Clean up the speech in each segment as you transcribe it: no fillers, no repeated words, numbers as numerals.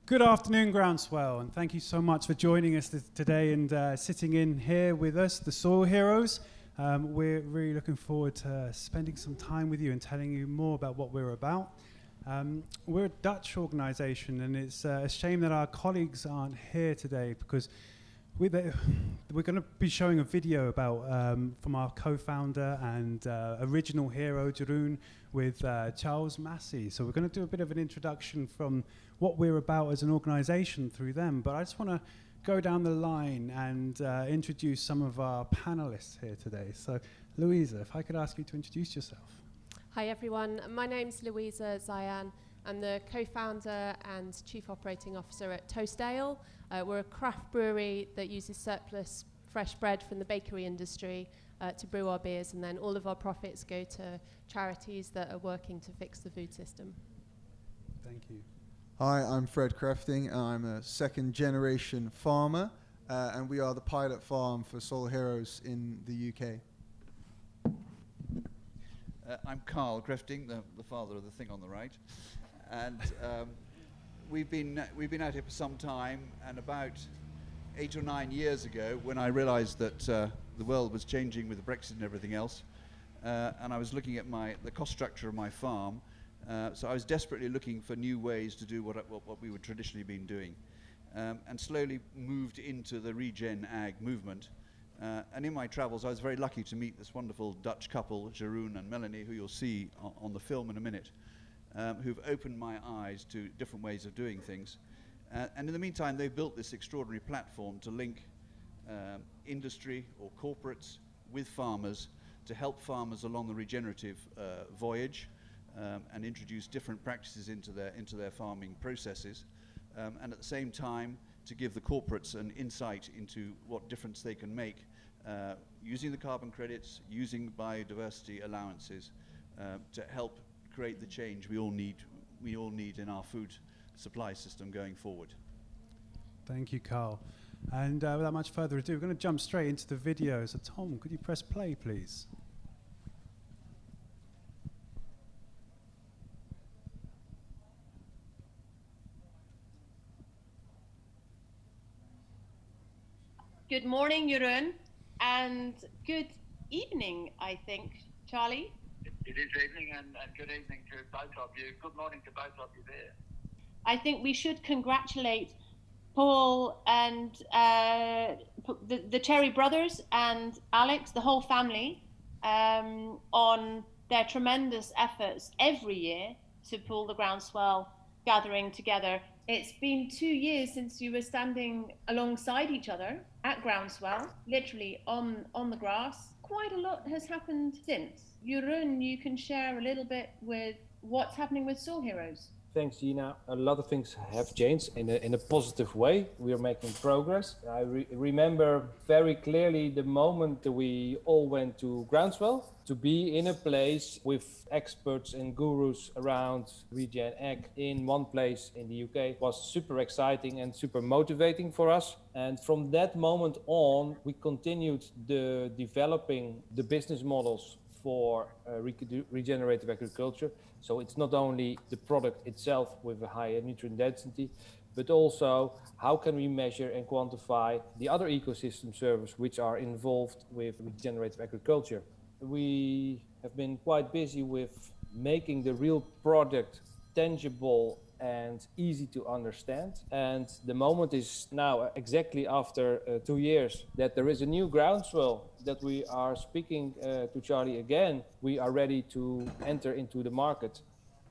Good afternoon, Groundswell, and thank you so much for joining us today and sitting in here with us, the Soil Heroes. We're really looking forward to spending some time with you and telling you more about what we're about. We're a Dutch organisation, and it's a shame that our colleagues aren't here today because we're going to be showing a video about from our co-founder and original hero, Jeroen, with Charles Massey. So we're going to do a bit of an introduction from what we're about as an organisation through them. But I just want to go down the line and introduce some of our panellists here today. So Louisa, if I could ask you to introduce yourself. Hi everyone, my name's Louisa Zayan. I'm the co-founder and chief operating officer at Toast Ale. We're a craft brewery that uses surplus fresh bread from the bakery industry to brew our beers, and then all of our profits go to charities that are working to fix the food system. Thank you. Hi, I'm Fred Crafting. I'm a second generation farmer, and we are the pilot farm for Soil Heroes in the UK. I'm Carl Crafting, the father of the thing on the right, and we've been at it for some time. And about 8 or 9 years ago, when I realised that the world was changing with the Brexit and everything else, and I was looking at the cost structure of my farm, so I was desperately looking for new ways to do what we would traditionally been doing, and slowly moved into the regen ag movement. And in my travels, I was very lucky to meet this wonderful Dutch couple, Jeroen and Melanie, who you'll see on the film in a minute, who've opened my eyes to different ways of doing things. And in the meantime, they've built this extraordinary platform to link industry or corporates with farmers to help farmers along the regenerative voyage and introduce different practices into their farming processes, and at the same time to give the corporates an insight into what difference they can make using the carbon credits, using biodiversity allowances to help create the change we all need in our food supply system going forward. Thank you, Carl. And without much further ado, we're going to jump straight into the video. So Tom, could you press play, please? Good morning, Jeroen, and good evening, I think, Charlie. It is evening, and good evening to both of you. Good morning to both of you there. I think we should congratulate Paul and the Cherry brothers and Alex, the whole family, on their tremendous efforts every year to pull the Groundswell gathering together. It's been 2 years since you were standing alongside each other at Groundswell, literally on the grass. Quite a lot has happened since. Jeroen, you can share a little bit with what's happening with Soil Heroes. Thanks, Gina. A lot of things have changed in a positive way. We are making progress. I remember very clearly the moment that we all went to Groundswell to be in a place with experts and gurus around regen ag in one place in the UK was super exciting and super motivating for us. And from that moment on, we continued developing the business models for regenerative agriculture. So it's not only the product itself with a higher nutrient density, but also how can we measure and quantify the other ecosystem services which are involved with regenerative agriculture. We have been quite busy with making the real product tangible and easy to understand. And the moment is now exactly after 2 years that there is a new Groundswell that we are speaking to Charlie again. We are ready to enter into the market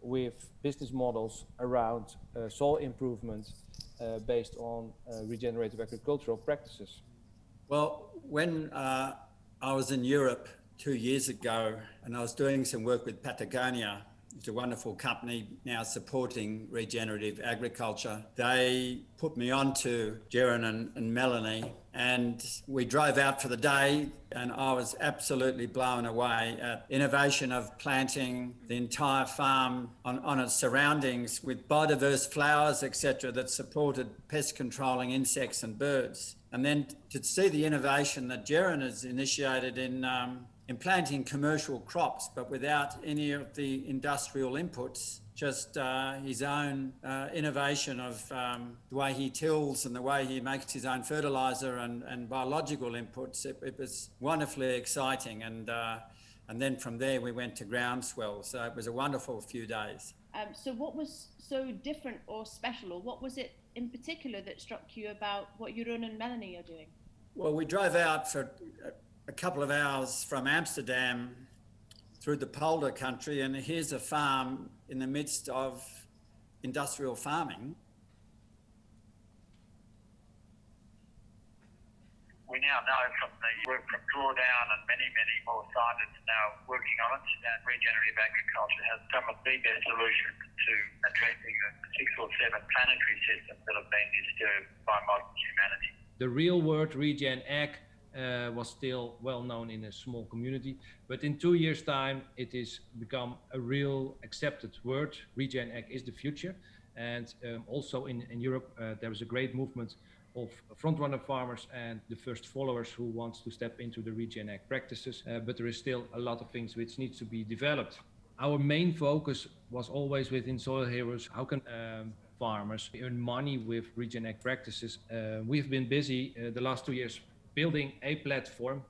with business models around soil improvement based on regenerative agricultural practices. Well, when I was in Europe 2 years ago and I was doing some work with Patagonia, it's a wonderful company now supporting regenerative agriculture. They put me on to Jeroen and Melanie, and we drove out for the day, and I was absolutely blown away at innovation of planting the entire farm on its surroundings with biodiverse flowers, etc., that supported pest controlling insects and birds. And then to see the innovation that Jeroen has initiated in planting commercial crops, but without any of the industrial inputs, just his own innovation of the way he tills and the way he makes his own fertiliser and biological inputs. It was wonderfully exciting, and then from there we went to Groundswell. So it was a wonderful few days. So what was so different or special, or what was it in particular that struck you about what Jeroen and Melanie are doing? Well, we drove out for a couple of hours from Amsterdam through the polder country, and here's a farm in the midst of industrial farming. We now know from the work from Drawdown and many more scientists now working on it, that regenerative agriculture has some of the best solutions to addressing the 6 or 7 planetary systems that have been disturbed by modern humanity. The real word regen ag was still well known in a small community, but in 2 years' time it is become a real accepted word. Regen ag is the future, and also in Europe there is a great movement of frontrunner farmers and the first followers who wants to step into the regen ag practices, but there is still a lot of things which needs to be developed. Our main focus was always within Soil Heroes, how can farmers earn money with regen ag practices. We've been busy the last 2 years building a platform,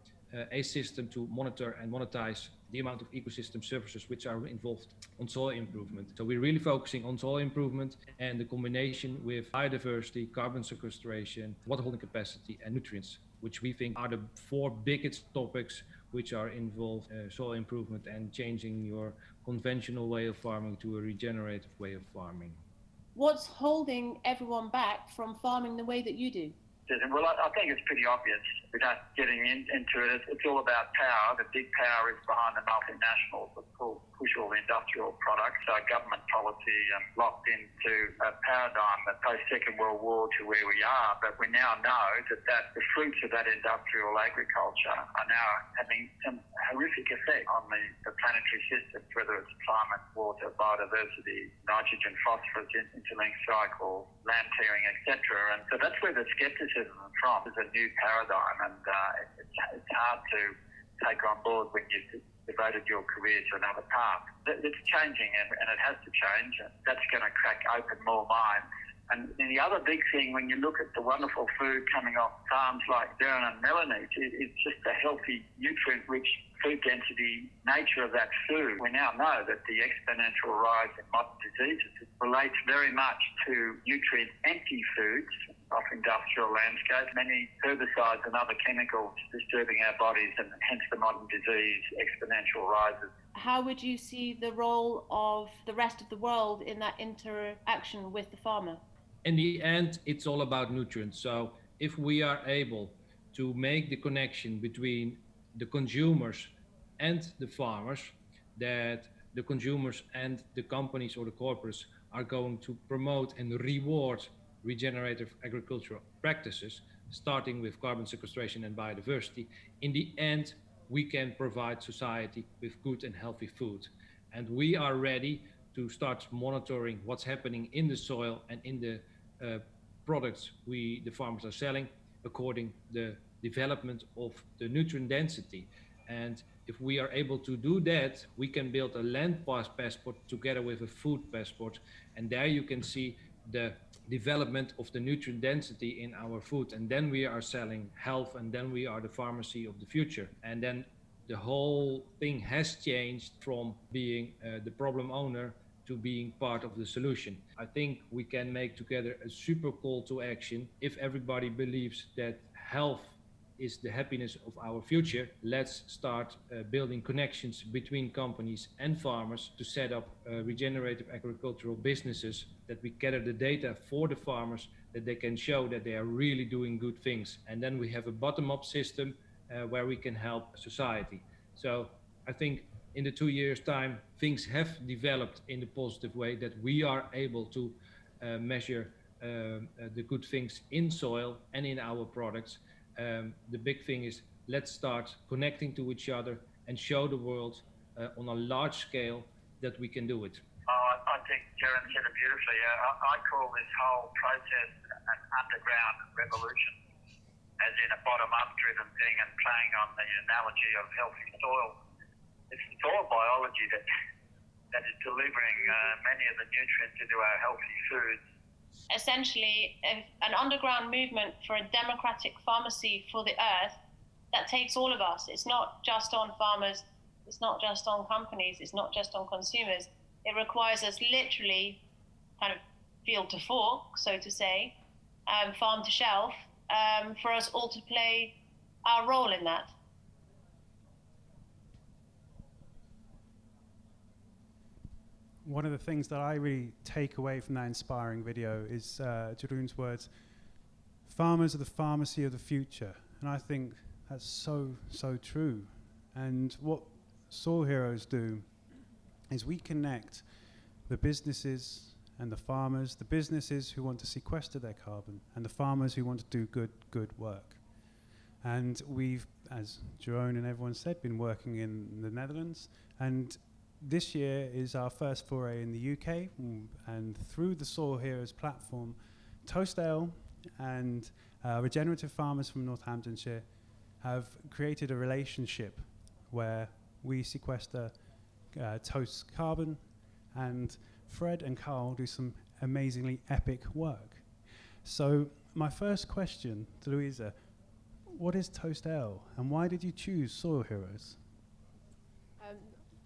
a system to monitor and monetize the amount of ecosystem services which are involved on soil improvement. So we're really focusing on soil improvement and the combination with biodiversity, carbon sequestration, water holding capacity and nutrients, which we think are the 4 biggest topics which are involved, soil improvement and changing your conventional way of farming to a regenerative way of farming. What's holding everyone back from farming the way that you do? Well, I think it's pretty obvious without getting into it. It's all about power. The big power is behind the multinationals that push all the industrial products. So government policy locked into a paradigm that post-Second World War to where we are. But we now know that the fruits of that industrial agriculture are now having some horrific effect on the planetary systems, whether it's climate, water, biodiversity, nitrogen, phosphorus, interlinked cycle, land clearing, etc. And so that's where the skepticism from is a new paradigm, and it's hard to take on board when you've devoted your career to another path. It's changing, and it has to change. That's going to crack open more minds. And the other big thing, when you look at the wonderful food coming off farms like Jeroen and Melanie, it's just a healthy, nutrient-rich food density nature of that food. We now know that the exponential rise in modern diseases relates very much to nutrient-empty foods off industrial landscapes, many herbicides and other chemicals disturbing our bodies, and hence the modern disease exponential rises. How would you see the role of the rest of the world in that interaction with the farmer? In the end, it's all about nutrients. So if we are able to make the connection between the consumers and the farmers, that the consumers and the companies or the corporates are going to promote and reward regenerative agricultural practices, starting with carbon sequestration and biodiversity, in the end, we can provide society with good and healthy food. And we are ready to start monitoring what's happening in the soil and in the products the farmers are selling, according the development of the nutrient density. And if we are able to do that, we can build a land passport together with a food passport. And there you can see the development of the nutrient density in our food. And then we are selling health, and then we are the pharmacy of the future. And then the whole thing has changed from being the problem owner to being part of the solution. I think we can make together a super call to action. If everybody believes that health is the happiness of our future, let's start building connections between companies and farmers to set up regenerative agricultural businesses, that we gather the data for the farmers, that they can show that they are really doing good things. And then we have a bottom-up system where we can help society. So I think in the 2 years' time, things have developed in a positive way, that we are able to measure the good things in soil and in our products. The big thing is, let's start connecting to each other and show the world on a large scale that we can do it. I think Jeroen said it beautifully. I call this whole process an underground revolution, as in a bottom-up driven thing, and playing on the analogy of healthy soil. It's soil biology that that is delivering many of the nutrients into our healthy foods. Essentially, an underground movement for a democratic pharmacy for the earth that takes all of us. It's not just on farmers, it's not just on companies, it's not just on consumers. It requires us literally kind of field to fork, so to say, farm to shelf, for us all to play our role in that. One of the things that I really take away from that inspiring video is Jeroen's words, farmers are the pharmacy of the future. And I think that's so true. And what Soil Heroes do is we connect the businesses and the farmers, the businesses who want to sequester their carbon and the farmers who want to do good work. And we've, as Jeroen and everyone said, been working in the Netherlands, and this year is our first foray in the UK, and through the Soil Heroes platform, Toastdale and Regenerative Farmers from Northamptonshire have created a relationship where we sequester Toast carbon, and Fred and Carl do some amazingly epic work. So my first question to Louisa, what is Toastdale and why did you choose Soil Heroes?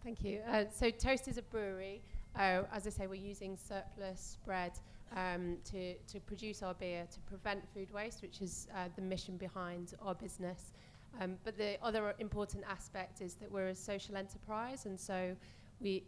Thank you. So Toast is a brewery. As I say, we're using surplus bread to produce our beer, to prevent food waste, which is the mission behind our business. But the other important aspect is that we're a social enterprise, and so we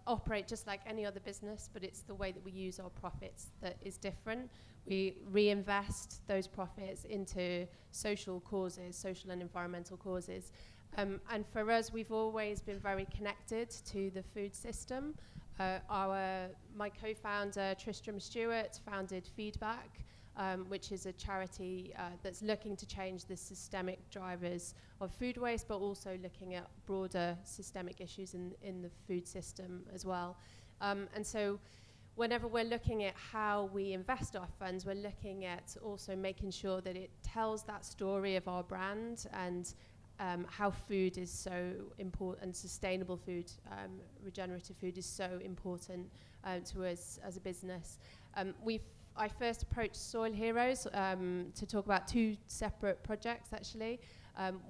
operate just like any other business, but it's the way that we use our profits that is different. We reinvest those profits into social causes, social and environmental causes. And for us, we've always been very connected to the food system. My co-founder, Tristram Stewart, founded Feedback, which is a charity that's looking to change the systemic drivers of food waste, but also looking at broader systemic issues in the food system as well. And so whenever we're looking at how we invest our funds, we're looking at also making sure that it tells that story of our brand and how food is so important, and sustainable food, regenerative food is so important to us as a business. I first approached Soil Heroes to talk about two separate projects, actually.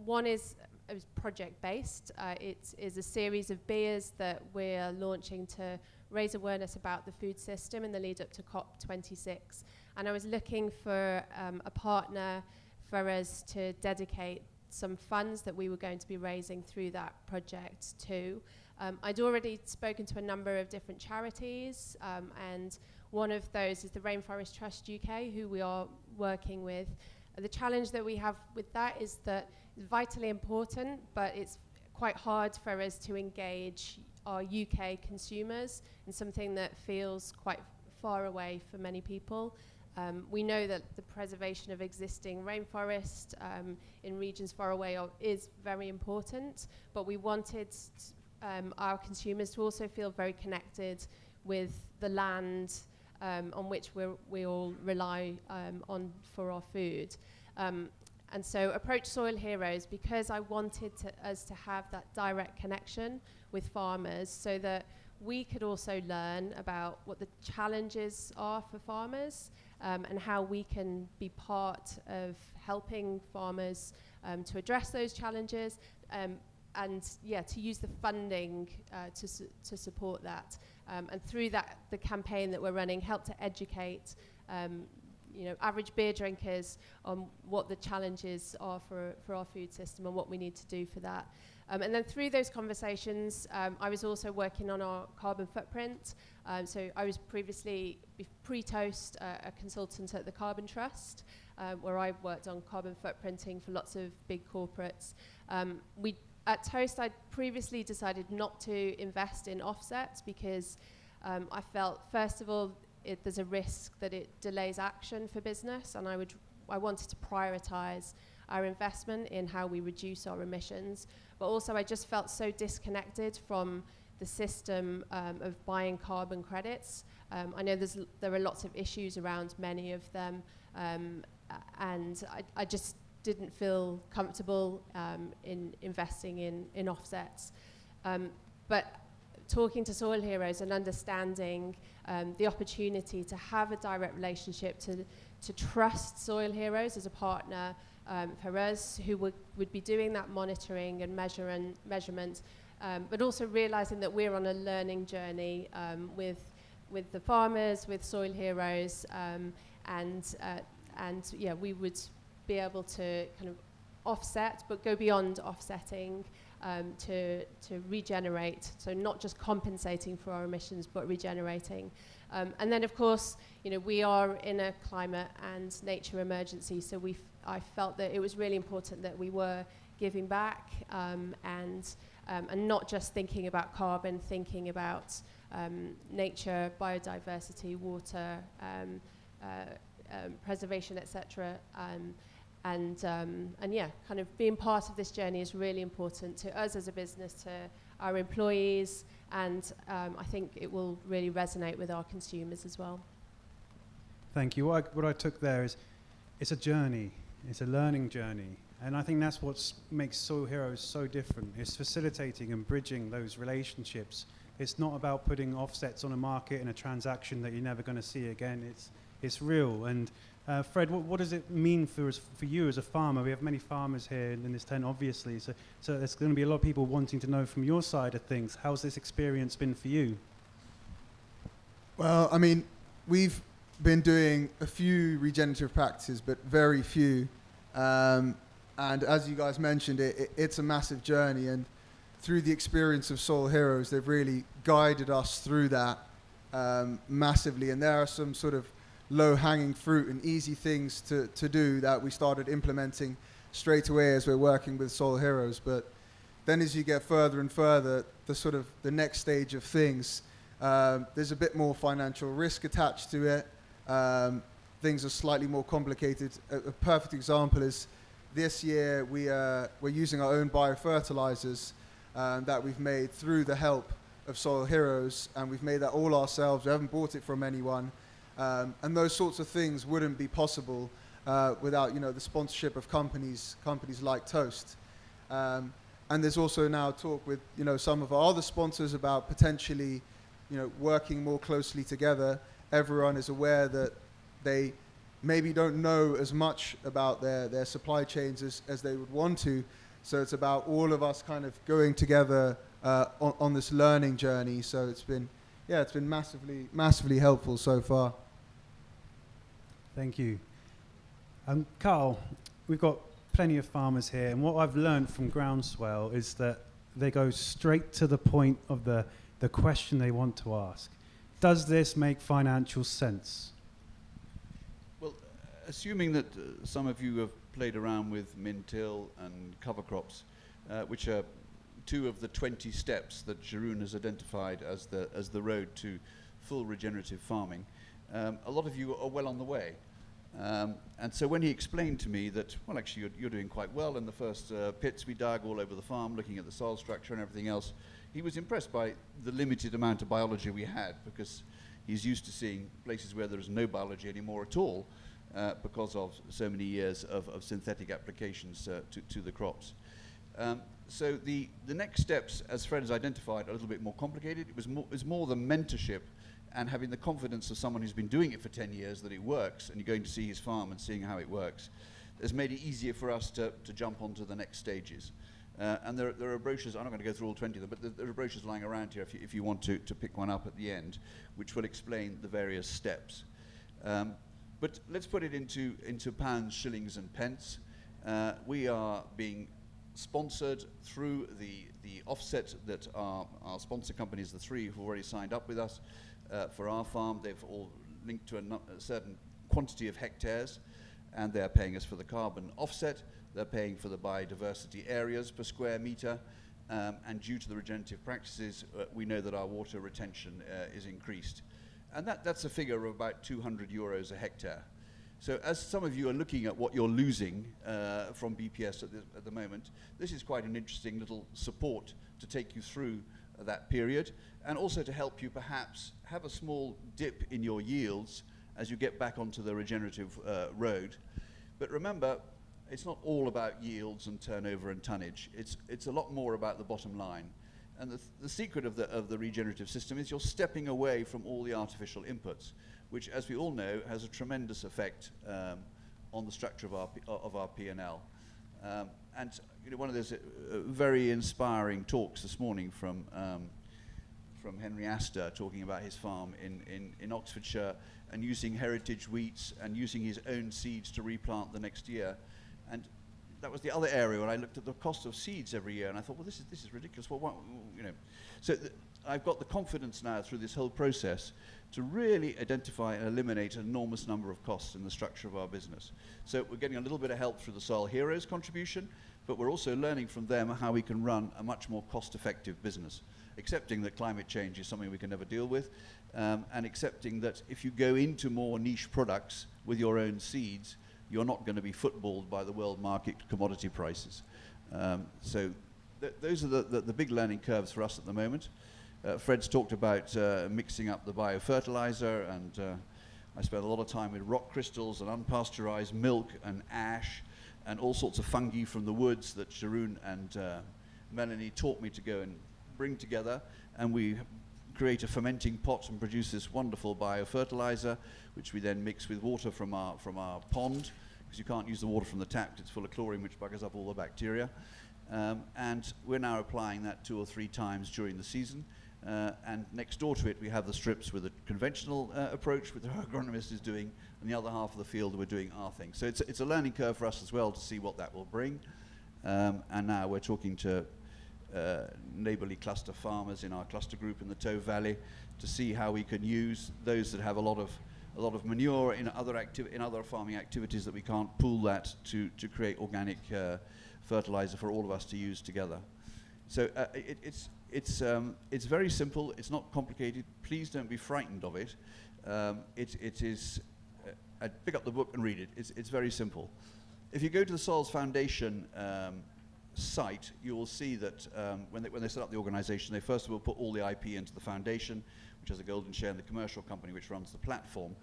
One is project-based. It is a series of beers that we're launching to raise awareness about the food system in the lead up to COP26. And I was looking for a partner for us to dedicate some funds that we were going to be raising through that project to. I'd already spoken to a number of different charities, and one of those is the Rainforest Trust UK, who we are working with. The challenge that we have with that is that it's vitally important, but it's quite hard for us to engage our UK consumers in something that feels quite far away for many people. We know that the preservation of existing rainforest in regions far away is very important, but we wanted our consumers to also feel very connected with the land on which we all rely on for our food. And so approach Soil Heroes because I wanted us to have that direct connection with farmers so that we could also learn about what the challenges are for farmers and how we can be part of helping farmers to address those challenges and to use the funding to support that. And through that, the campaign that we're running, help to educate average beer drinkers on what the challenges are for our food system and what we need to do for that. And then through those conversations, I was also working on our carbon footprint. So I was previously, pre-Toast, a consultant at the Carbon Trust, where I worked on carbon footprinting for lots of big corporates. At Toast, I'd previously decided not to invest in offsets because I felt, first of all, there's a risk that it delays action for business, and I wanted to prioritize our investment in how we reduce our emissions. But also I just felt so disconnected from the system of buying carbon credits. I know there are lots of issues around many of them, and I just didn't feel comfortable in investing in offsets. But talking to soil heroes and understanding the opportunity to have a direct relationship, to trust soil heroes as a partner for us, who would be doing that monitoring and measurement, but also realizing that we're on a learning journey with the farmers, with soil heroes, and yeah, we would be able to kind of offset, but go beyond offsetting to regenerate. So not just compensating for our emissions, but regenerating. And then, of course, you know, we are in a climate and nature emergency, so I felt that it was really important that we were giving back and not just thinking about carbon, thinking about nature, biodiversity, water, preservation, etc. And yeah, kind of being part of this journey is really important to us as a business, to our employees, and I think it will really resonate with our consumers as well. Thank you. What I took there is, it's a journey. It's a learning journey. And I think that's what makes Soil Heroes so different. It's facilitating and bridging those relationships. It's not about putting offsets on a market in a transaction that you're never going to see again. It's real. And Fred, what does it mean for you as a farmer? We have many farmers here in this tent, obviously. So there's going to be a lot of people wanting to know from your side of things. How's this experience been for you? Well, I mean, we've been doing a few regenerative practices, but very few. And as you guys mentioned, it's a massive journey. And through the experience of Soil Heroes, they've really guided us through that massively. And there are some sort of low-hanging fruit and easy things to do that we started implementing straight away as we're working with Soil Heroes. But then as you get further and further, the next stage of things, there's a bit more financial risk attached to it. Things are slightly more complicated. A perfect example is this year we're using our own biofertilizers that we've made through the help of Soil Heroes, and we've made that all ourselves. We haven't bought it from anyone. And those sorts of things wouldn't be possible without, the sponsorship of companies like Toast. And there's also now talk with, some of our other sponsors about potentially, working more closely together. Everyone is aware that they maybe don't know as much about their supply chains as they would want to. So it's about all of us kind of going together on this learning journey. So it's been massively helpful so far. Thank you. Carl, we've got plenty of farmers here, and what I've learned from Groundswell is that they go straight to the point of the question they want to ask. Does this make financial sense? Well, assuming that some of you have played around with min-till and cover crops, which are two of the 20 steps that Jeroen has identified as the road to full regenerative farming, a lot of you are well on the way. And so when he explained to me that, well, actually, you're doing quite well in the first pits we dug all over the farm, looking at the soil structure and everything else, he was impressed by the limited amount of biology we had, because he's used to seeing places where there is no biology anymore at all because of so many years of synthetic applications to the crops. So the next steps, as Fred has identified, are a little bit more complicated. It was more the mentorship and having the confidence of someone who's been doing it for 10 years that it works, and you're going to see his farm and seeing how it works, has made it easier for us to jump onto the next stages. And there are brochures, I'm not going to go through all 20 of them, but there are brochures lying around here if you want to pick one up at the end, which will explain the various steps. But let's put it into pounds, shillings and pence. We are being sponsored through the offset that our sponsor companies, the three who've already signed up with us for our farm. They've all linked to a certain quantity of hectares, and they're paying us for the carbon offset. They're paying for the biodiversity areas per square metre, and due to the regenerative practices, we know that our water retention is increased. And that's a figure of about €200 a hectare. So as some of you are looking at what you're losing from BPS at the moment, this is quite an interesting little support to take you through that period, and also to help you perhaps have a small dip in your yields as you get back onto the regenerative road. But remember, it's not all about yields and turnover and tonnage. It's a lot more about the bottom line. And the secret of the regenerative system is you're stepping away from all the artificial inputs, which, as we all know, has a tremendous effect on the structure of our P&L. And one of those very inspiring talks this morning from Henry Astor, talking about his farm in Oxfordshire and using heritage wheats and using his own seeds to replant the next year. And that was the other area where I looked at the cost of seeds every year, and I thought, well, this is ridiculous. Well, what, So I've got the confidence now through this whole process to really identify and eliminate an enormous number of costs in the structure of our business. So we're getting a little bit of help through the Soil Heroes contribution, but we're also learning from them how we can run a much more cost-effective business, accepting that climate change is something we can never deal with, and accepting that if you go into more niche products with your own seeds, you're not going to be footballed by the world market commodity prices. So those are the big learning curves for us at the moment. Fred's talked about mixing up the biofertilizer, and I spent a lot of time with rock crystals and unpasteurized milk and ash and all sorts of fungi from the woods that Sharon and Melanie taught me to go and bring together, and we create a fermenting pot and produce this wonderful biofertilizer, which we then mix with water from our pond, because you can't use the water from the tap, it's full of chlorine, which buggers up all the bacteria. And we're now applying that 2 or 3 times during the season. And next door to it, we have the strips with a conventional approach, which our agronomist is doing, and the other half of the field we're doing our thing. So it's a learning curve for us as well to see what that will bring. And now we're talking to neighbourly cluster farmers in our cluster group in the Tove Valley to see how we can use those that have a lot of manure in other farming activities, that we can't pool that to create organic fertilizer for all of us to use together. So it's very simple. It's not complicated. Please don't be frightened of it. It is. Pick up the book and read it. It's very simple. If you go to the Soils Foundation site, you will see that when they set up the organization, they first of all put all the IP into the foundation, which has a golden share, and the commercial company which runs the platform.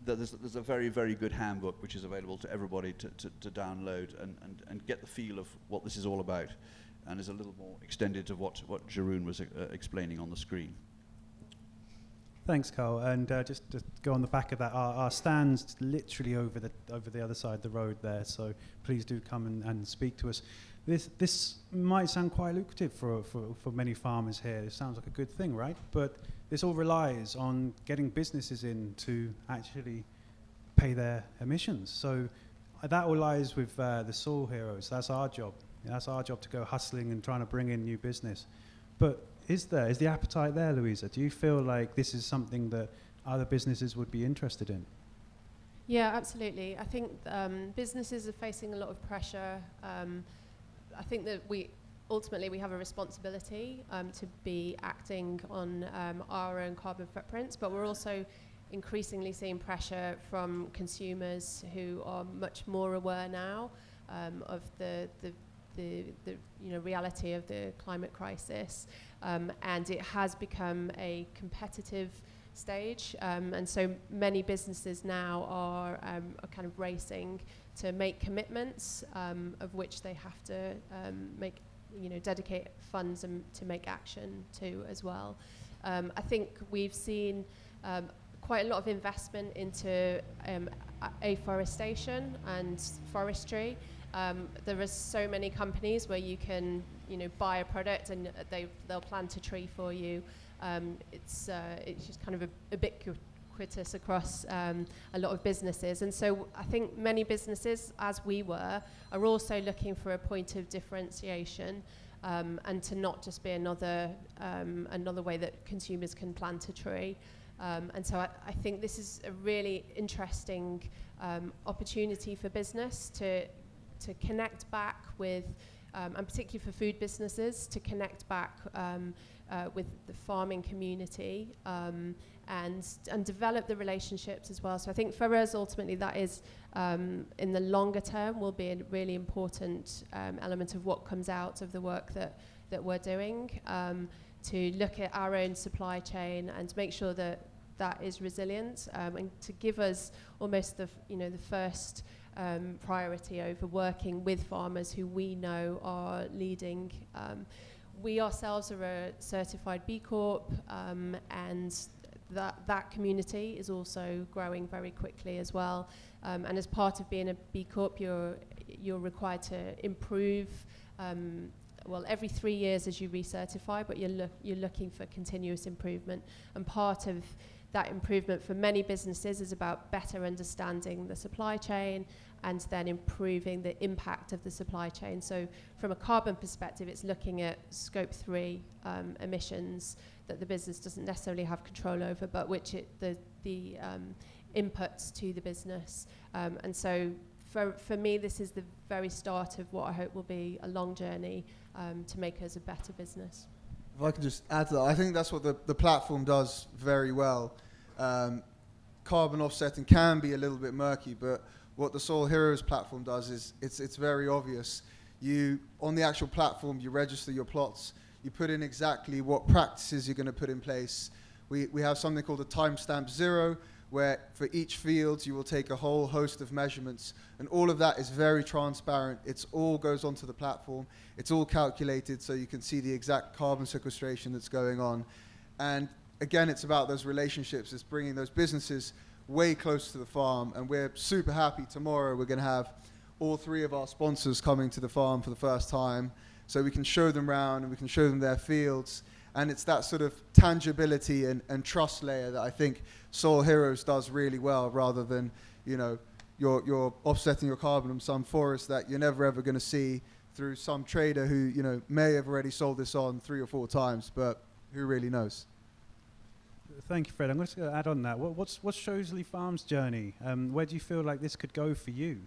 There's a very, very good handbook which is available to everybody to download and get the feel of what this is all about, and is a little more extended to what Jeroen was explaining on the screen. Thanks, Carl. And just to go on the back of that, our stand's literally over the other side of the road there, so please do come and speak to us. This might sound quite lucrative for many farmers here. It sounds like a good thing, right? But this all relies on getting businesses in to actually pay their emissions. So that all lies with the Soil Heroes. That's our job. That's our job, to go hustling and trying to bring in new business. But is the appetite there, Louisa? Do you feel like this is something that other businesses would be interested in? Yeah, absolutely. I think businesses are facing a lot of pressure. I think that we have a responsibility to be acting on our own carbon footprints, but we're also increasingly seeing pressure from consumers who are much more aware now of the reality of the climate crisis, and it has become a competitive stage, and so many businesses now are kind of racing to make commitments, of which they have to dedicate funds to make action to as well. I think we've seen quite a lot of investment into afforestation and forestry. There are so many companies where you can, buy a product and they'll plant a tree for you. It's just kind of ubiquitous across a lot of businesses, and so I think many businesses, as we were, are also looking for a point of differentiation, and to not just be another way that consumers can plant a tree. And so I think this is a really interesting opportunity for business to connect back with, and particularly for food businesses, to connect back with the farming community, and develop the relationships as well. So I think for us, ultimately, that is, in the longer term, will be a really important element of what comes out of the work that we're doing, to look at our own supply chain and make sure that is resilient, and to give us almost the first priority over working with farmers who we know are leading. We ourselves are a certified B Corp, and that community is also growing very quickly as well. And as part of being a B Corp, you're required to improve. Well, every 3 years as you recertify, but you're looking for continuous improvement. And part of that improvement for many businesses is about better understanding the supply chain and then improving the impact of the supply chain. So from a carbon perspective, it's looking at scope 3 emissions that the business doesn't necessarily have control over, but which the inputs to the business. And so for me, this is the very start of what I hope will be a long journey to make us a better business. If I can just add to that, I think that's what the platform does very well. Carbon offsetting can be a little bit murky, but what the Soil Heroes platform does is it's very obvious. You, on the actual platform, you register your plots, you put in exactly what practices you're going to put in place. We have something called a timestamp 0, where for each field you will take a whole host of measurements, and all of that is very transparent. It all goes onto the platform. It's all calculated so you can see the exact carbon sequestration that's going on. And again, it's about those relationships. It's bringing those businesses way close to the farm, and we're super happy. Tomorrow we're going to have all 3 of our sponsors coming to the farm for the first time, so we can show them around and we can show them their fields. And it's that sort of tangibility and trust layer that I think Soil Heroes does really well, rather than, you know, you're offsetting your carbon in some forest that you're never ever going to see through some trader who, you know, may have already sold this on 3 or 4 times, but who really knows? Thank you, Fred. I'm just going to add on that. What's Shosley Farm's journey? Where do you feel like this could go for you?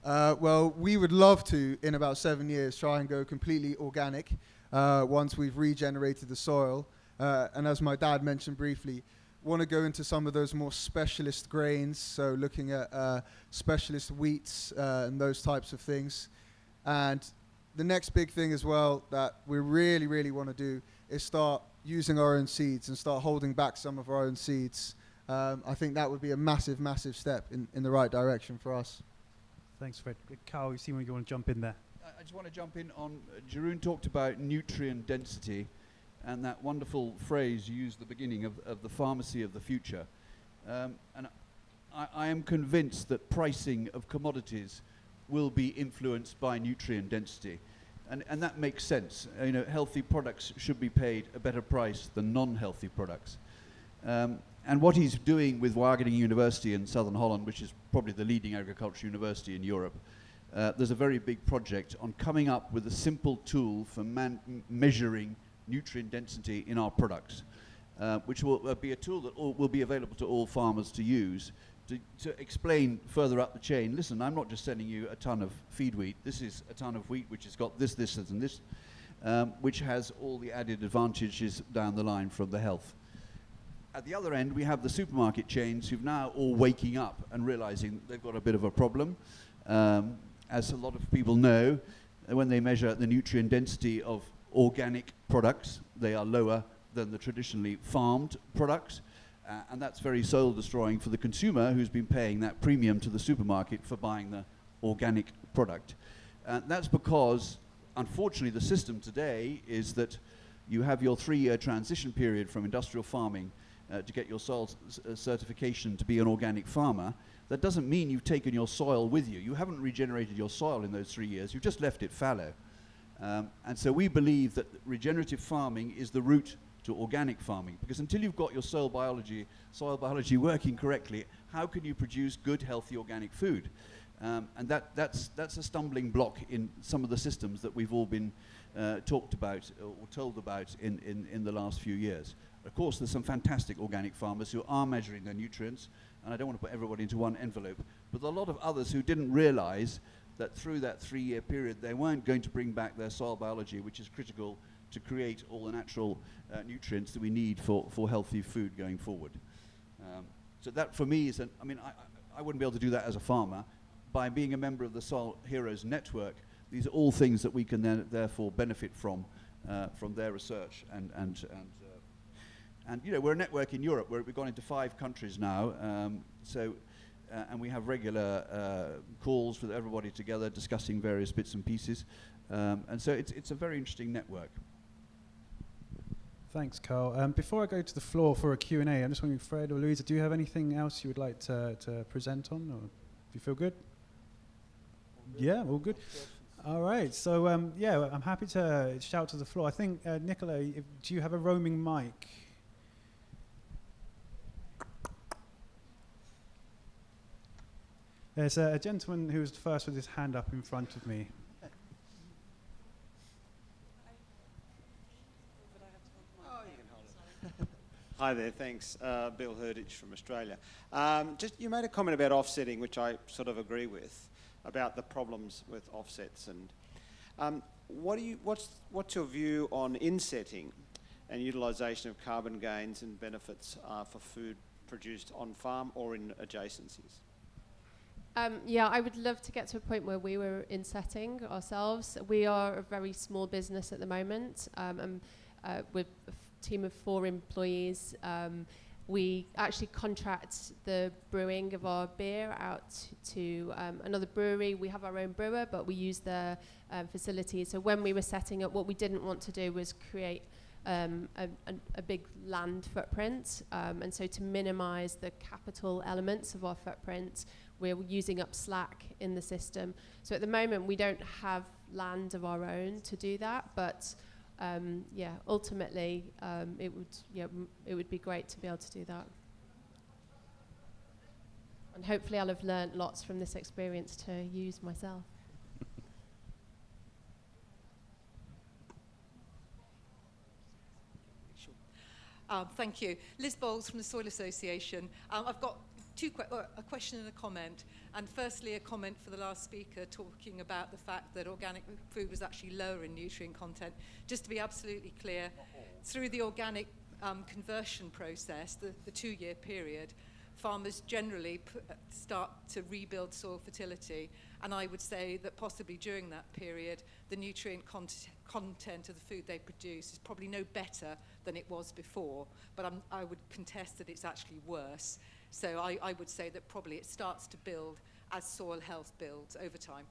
Well, we would love to, in about 7 years, try and go completely organic once we've regenerated the soil. And as my dad mentioned briefly, want to go into some of those more specialist grains, so looking at specialist wheats and those types of things. And the next big thing as well that we really, really want to do is start using our own seeds and start holding back some of our own seeds. I think that would be a massive, massive step in the right direction for us. Thanks, Fred. Carl, you seem like you want to jump in there. I just want to jump in on, Jeroen talked about nutrient density and that wonderful phrase you used at the beginning of the pharmacy of the future. And I am convinced that pricing of commodities will be influenced by nutrient density. And that makes sense. You know, healthy products should be paid a better price than non-healthy products. And what he's doing with Wageningen University in Southern Holland, which is probably the leading agricultural university in Europe, there's a very big project on coming up with a simple tool for measuring nutrient density in our products, which will be a tool that will be available to all farmers to use to explain further up the chain, listen, I'm not just sending you a ton of feed wheat, this is a ton of wheat which has got this, this, and this, which has all the added advantages down the line from the health. At the other end, we have the supermarket chains who've now all waking up and realizing they've got a bit of a problem. As a lot of people know, when they measure the nutrient density of organic products, they are lower than the traditionally farmed products. And that's very soul destroying for the consumer who's been paying that premium to the supermarket for buying the organic product. That's because, unfortunately, the system today is that you have your 3-year transition period from industrial farming to get your soil certification to be an organic farmer. That doesn't mean you've taken your soil with you. You haven't regenerated your soil in those 3 years. You've just left it fallow. And so we believe that regenerative farming is the route to organic farming, because until you've got your soil biology working correctly, how can you produce good, healthy organic food? And that's a stumbling block in some of the systems that we've all been talked about or told about in the last few years. Of course, there's some fantastic organic farmers who are measuring their nutrients, and I don't want to put everybody into one envelope, but a lot of others who didn't realize that through that 3-year period they weren't going to bring back their soil biology, which is critical to create all the natural nutrients that we need for healthy food going forward. So that for me is, I wouldn't be able to do that as a farmer. By being a member of the Soil Heroes network, these are all things that we can then therefore benefit from their research and you know, we're a network in Europe where we've gone into 5 countries now, and we have regular calls with everybody together discussing various bits and pieces, and so it's a very interesting network. Thanks, Carl. Before I go to the floor for a Q&A, I'm just wondering, Fred or Louisa, do you have anything else you would like to present on, or do you feel good? Yeah, all good. All right, so yeah, I'm happy to shout to the floor. I think, Nicola, do you have a roaming mic? There's a gentleman who was first with his hand up in front of me. Hi there, thanks. Bill Herditch from Australia. Just you made a comment about offsetting, which I sort of agree with, about the problems with offsets. And what's your view on insetting and utilisation of carbon gains and benefits for food produced on farm or in adjacencies? Yeah, I would love to get to a point where we were insetting ourselves. We are a very small business at the moment, and with a team of 4 employees. We actually contract the brewing of our beer out to another brewery. We have our own brewer, but we use their facilities. So when we were setting up, what we didn't want to do was create a big land footprint. And so to minimize the capital elements of our footprint, we're using up slack in the system. So at the moment, we don't have land of our own to do that, but yeah, ultimately, it would be great to be able to do that. And hopefully I'll have learned lots from this experience to use myself. Thank you. Liz Bowles from the Soil Association. I've got a question and a comment. And firstly, a comment for the last speaker talking about the fact that organic food was actually lower in nutrient content. Just to be absolutely clear, through the organic conversion process, the 2-year period, farmers generally start to rebuild soil fertility. And I would say that possibly during that period, the nutrient content of the food they produce is probably no better than it was before. But I would contest that it's actually worse. So I would say that probably it starts to build as soil health builds over time.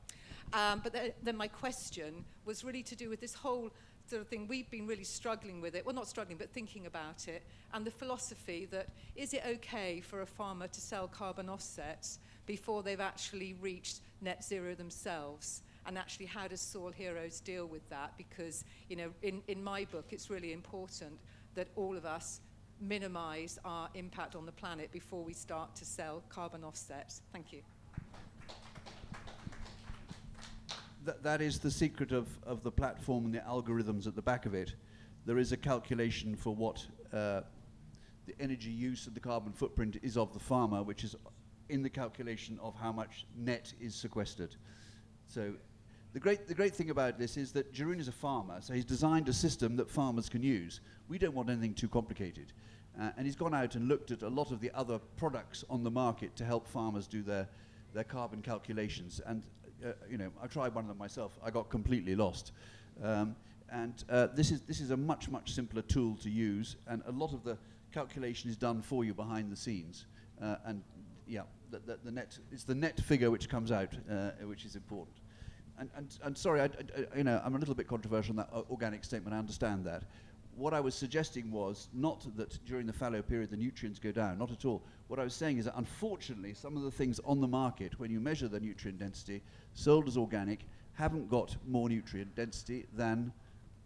But then my question was really to do with this whole sort of thing. We've been really struggling with it. Well, not struggling, but thinking about it. And the philosophy that, is it okay for a farmer to sell carbon offsets before they've actually reached net zero themselves? And actually, how does Soil Heroes deal with that? Because, you know, in my book, it's really important that all of us minimize our impact on the planet before we start to sell carbon offsets. Thank you. That is the secret of the platform and the algorithms at the back of it. There is a calculation for what the energy use and the carbon footprint is of the farmer, which is in the calculation of how much net is sequestered. So the great thing about this is that Jeroen is a farmer, so he's designed a system that farmers can use. We don't want anything too complicated. And he's gone out and looked at a lot of the other products on the market to help farmers do their carbon calculations. And you know, I tried one of them myself. I got completely lost. This is a much simpler tool to use, and a lot of the calculation is done for you behind the scenes. And yeah, the net, it's the net figure which comes out, which is important. And sorry, you know, I'm a little bit controversial on that organic statement. I understand that. What I was suggesting was not that during the fallow period the nutrients go down, not at all. What I was saying is that unfortunately some of the things on the market, when you measure the nutrient density, sold as organic, haven't got more nutrient density than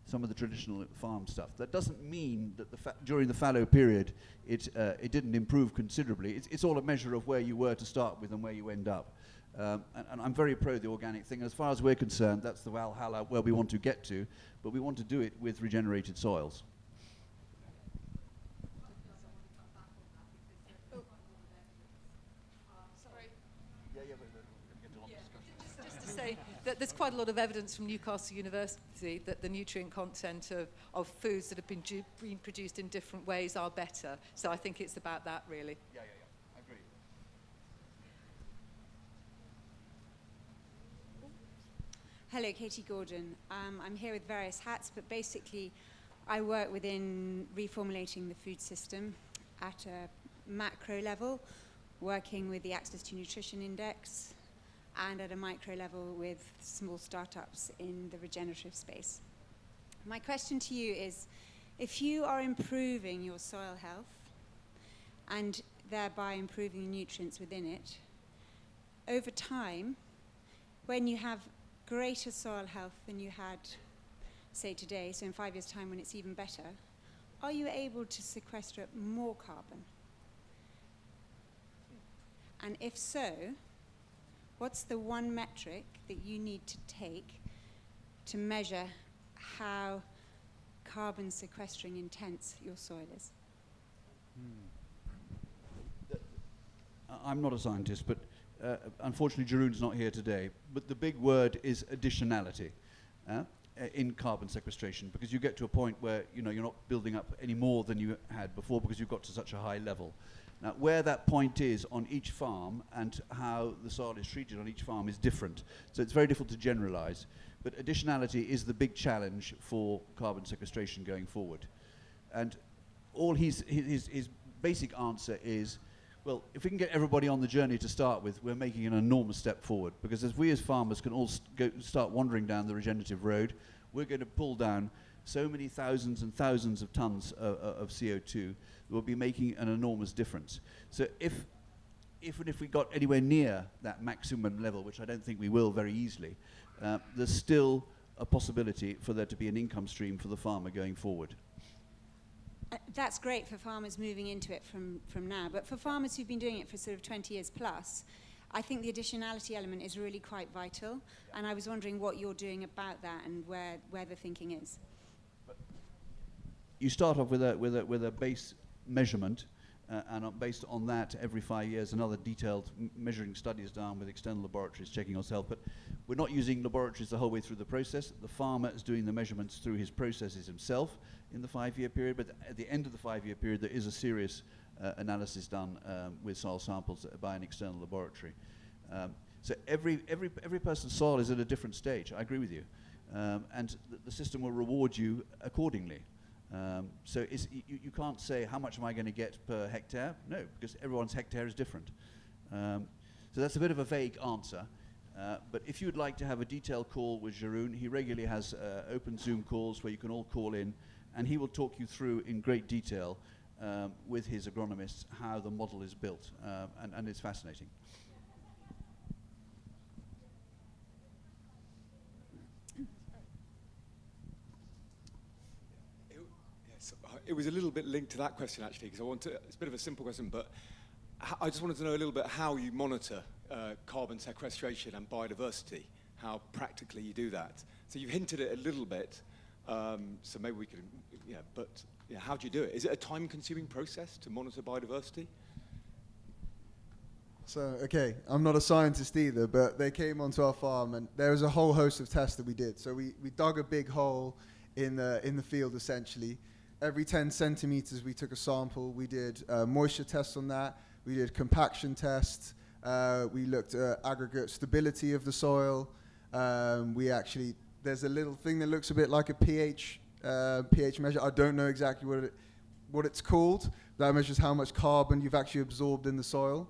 some of the traditional farm stuff. That doesn't mean that during the fallow period it didn't improve considerably. It's all a measure of where you were to start with and where you end up. And I'm very pro the organic thing. As far as we're concerned, that's the Valhalla where we want to get to, but we want to do it with regenerated soils. Just to say that there's quite a lot of evidence from Newcastle University that the nutrient content of foods that have been produced in different ways are better. So I think it's about that, really. Yeah. I agree. Hello, Katie Gordon. I'm here with various hats, but basically I work within reformulating the food system at a macro level, working with the Access to Nutrition Index, and at a micro level with small startups in the regenerative space. My question to you is, If you are improving your soil health and thereby improving the nutrients within it, over time, when you have greater soil health than you had, say, today, so in 5 years' time when it's even better, are you able to sequester more carbon? And if so, what's the one metric that you need to take to measure how carbon sequestering intense your soil is? I'm not a scientist, but unfortunately Jeroen's not here today. But the big word is additionality in carbon sequestration, because you get to a point where you're not building up any more than you had before because you've got to such a high level. Now, where that point is on each farm and how the soil is treated on each farm is different. So it's very difficult to generalize. But additionality is the big challenge for carbon sequestration going forward. And all his basic answer is, well, if we can get everybody on the journey to start with, we're making an enormous step forward. Because as we as farmers can all start wandering down the regenerative road, we're going to pull down so many thousands and thousands of tons of CO2 that will be making an enormous difference. So if we got anywhere near that maximum level, which I don't think we will very easily, there's still a possibility for there to be an income stream for the farmer going forward. That's great for farmers moving into it from now, but for farmers who've been doing it for sort of 20 years plus, I think the additionality element is really quite vital, and I was wondering what you're doing about that and where the thinking is. You start off with a base measurement, and based on that, every 5 years, another detailed measuring study is done with external laboratories checking yourself. But we're not using laboratories the whole way through the process. The farmer is doing the measurements through his processes himself in the 5-year period. But at the end of the 5-year period, there is a serious analysis done with soil samples by an external laboratory. So every person's soil is at a different stage. I agree with you, and the system will reward you accordingly. So you can't say, how much am I going to get per hectare? No, because everyone's hectare is different. So that's a bit of a vague answer. But if you'd like to have a detailed call with Jeroen, he regularly has open Zoom calls where you can all call in, and he will talk you through in great detail with his agronomists how the model is built, and it's fascinating. It was a little bit linked to that question, actually, because it's a bit of a simple question, but I just wanted to know a little bit how you monitor carbon sequestration and biodiversity, how practically you do that. So you've hinted it a little bit, so maybe we could, but how do you do it? Is it a time-consuming process to monitor biodiversity? So, okay, I'm not a scientist either, but they came onto our farm and there was a whole host of tests that we did. So we dug a big hole in the field, essentially. Every 10 centimeters, we took a sample. We did moisture tests on that. We did compaction tests. We looked at aggregate stability of the soil. There's a little thing that looks a bit like a pH measure. I don't know exactly what it's called. That measures how much carbon you've actually absorbed in the soil.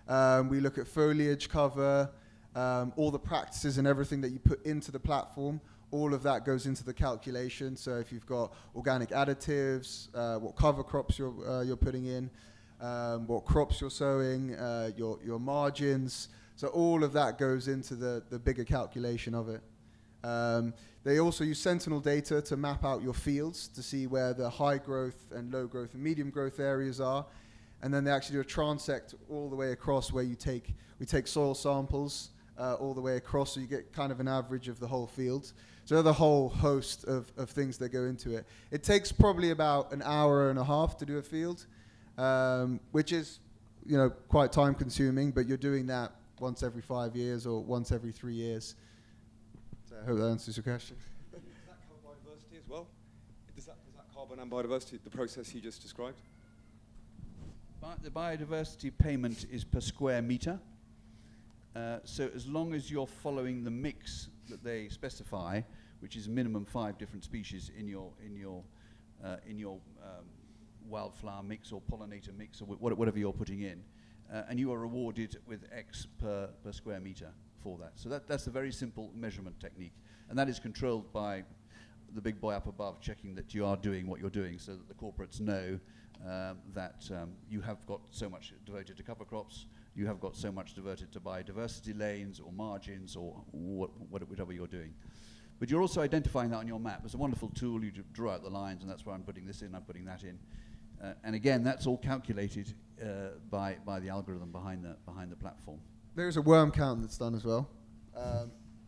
We look at foliage cover, all the practices and everything that you put into the platform. All of that goes into the calculation. So if you've got organic additives, what cover crops you're putting in, what crops you're sowing, your margins. So all of that goes into the bigger calculation of it. They also use Sentinel data to map out your fields to see where the high growth and low growth and medium growth areas are. And then they actually do a transect all the way across where we take soil samples all the way across, so you get kind of an average of the whole field. So the whole host of things that go into it. It takes probably about an hour and a half to do a field, which is quite time consuming, but you're doing that once every 5 years or once every 3 years. So I hope that answers your question. Does that cover biodiversity as well? Does that carbon and biodiversity, the process you just described? The biodiversity payment is per square meter. So as long as you're following the mix that they specify, which is minimum 5 different species in your wildflower mix or pollinator mix or whatever you're putting in, and you are rewarded with X per square meter for that. So that's a very simple measurement technique, and that is controlled by the big boy up above checking that you are doing what you're doing, so that the corporates know that you have got so much devoted to cover crops, you have got so much devoted to biodiversity lanes or margins or whatever you're doing. But you're also identifying that on your map. It's a wonderful tool. You draw out the lines, and that's where I'm putting this in, I'm putting that in. And again, that's all calculated by the algorithm behind the platform. There's a worm count that's done as well.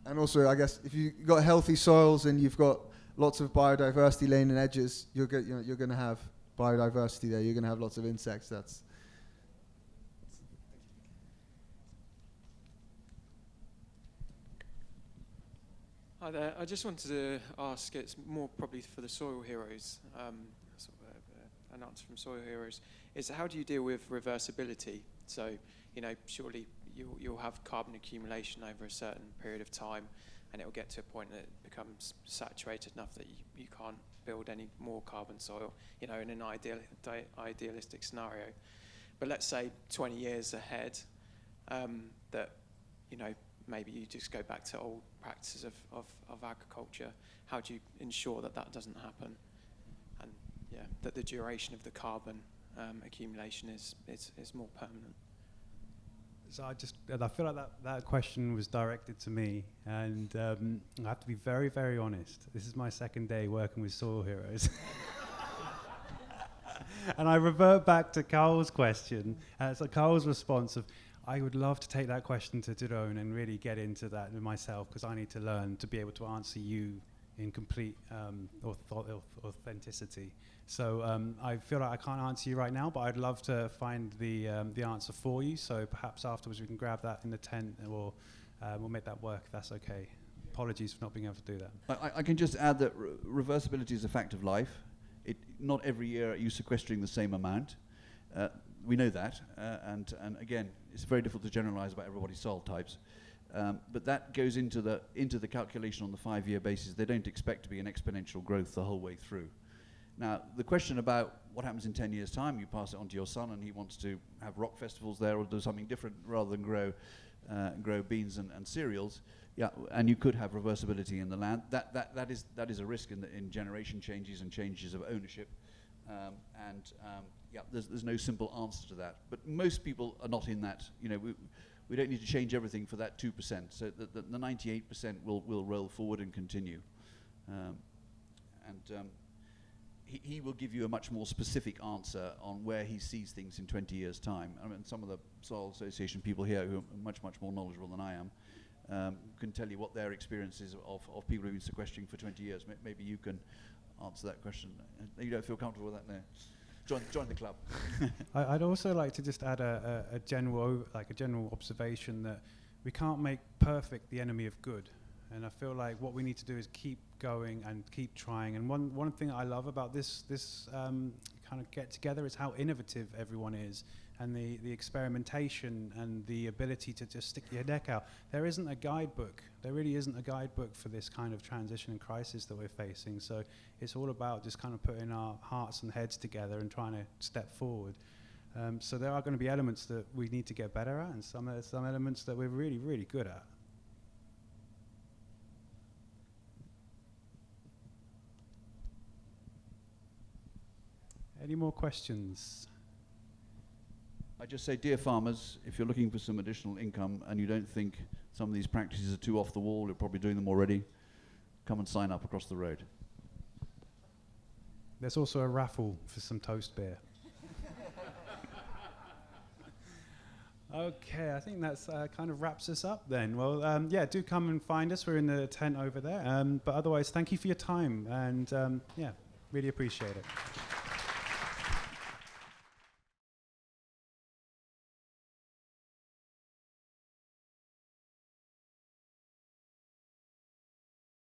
And also, I guess, if you've got healthy soils and you've got lots of biodiversity lane and edges, you're going to have biodiversity there. You're going to have lots of insects. That's Hi there. I just wanted to ask, it's more probably for the soil heroes, sort of an answer from soil heroes, is how do you deal with reversibility? So, surely you'll have carbon accumulation over a certain period of time, and it'll get to a point that it becomes saturated enough that you can't build any more carbon soil, in an idealistic scenario. But let's say 20 years ahead, that, maybe you just go back to old practices of agriculture. How do you ensure that that doesn't happen? And that the duration of the carbon accumulation is more permanent. So I feel like that question was directed to me, and I have to be very, very honest. This is my second day working with Soil Heroes. And I revert back to Carl's question, so Carl's response of, I would love to take that question to Tyrone and really get into that myself, because I need to learn to be able to answer you in complete authenticity. So I feel like I can't answer you right now, but I'd love to find the answer for you. So perhaps afterwards we can grab that in the tent, or we'll make that work if that's okay. Apologies for not being able to do that. I can just add that reversibility is a fact of life. Not every year are you sequestering the same amount. We know that, and again, it's very difficult to generalize about everybody's soil types. But that goes into the calculation on the 5-year basis. They don't expect to be an exponential growth the whole way through. Now, the question about what happens in 10 years' time, you pass it on to your son and he wants to have rock festivals there or do something different rather than grow beans and cereals. Yeah, and you could have reversibility in the land. That is a risk in generation changes and changes of ownership. There's no simple answer to that. But most people are not in that. We don't need to change everything for that 2%. So the 98% will roll forward and continue. He will give you a much more specific answer on where he sees things in 20 years' time. I mean, some of the Soil Association people here who are much, much more knowledgeable than I am can tell you what their experience is of people who've been sequestering for 20 years. Maybe you can answer that question. You don't feel comfortable with that now? Join the club. I'd also like to just add a general observation that we can't make perfect the enemy of good. And I feel like what we need to do is keep going and keep trying. And one thing I love about this kind of get together is how innovative everyone is, and the experimentation and the ability to just stick your neck out. There isn't a guidebook. There really isn't a guidebook for this kind of transition and crisis that we're facing. So it's all about just kind of putting our hearts and heads together and trying to step forward. So there are going to be elements that we need to get better at, and some elements that we're really, really good at. Any more questions? I just say, dear farmers, if you're looking for some additional income and you don't think some of these practices are too off the wall, you're probably doing them already, come and sign up across the road. There's also a raffle for some toast beer. Okay, I think that's kind of wraps us up then. Well, do come and find us. We're in the tent over there. But otherwise, thank you for your time, and really appreciate it.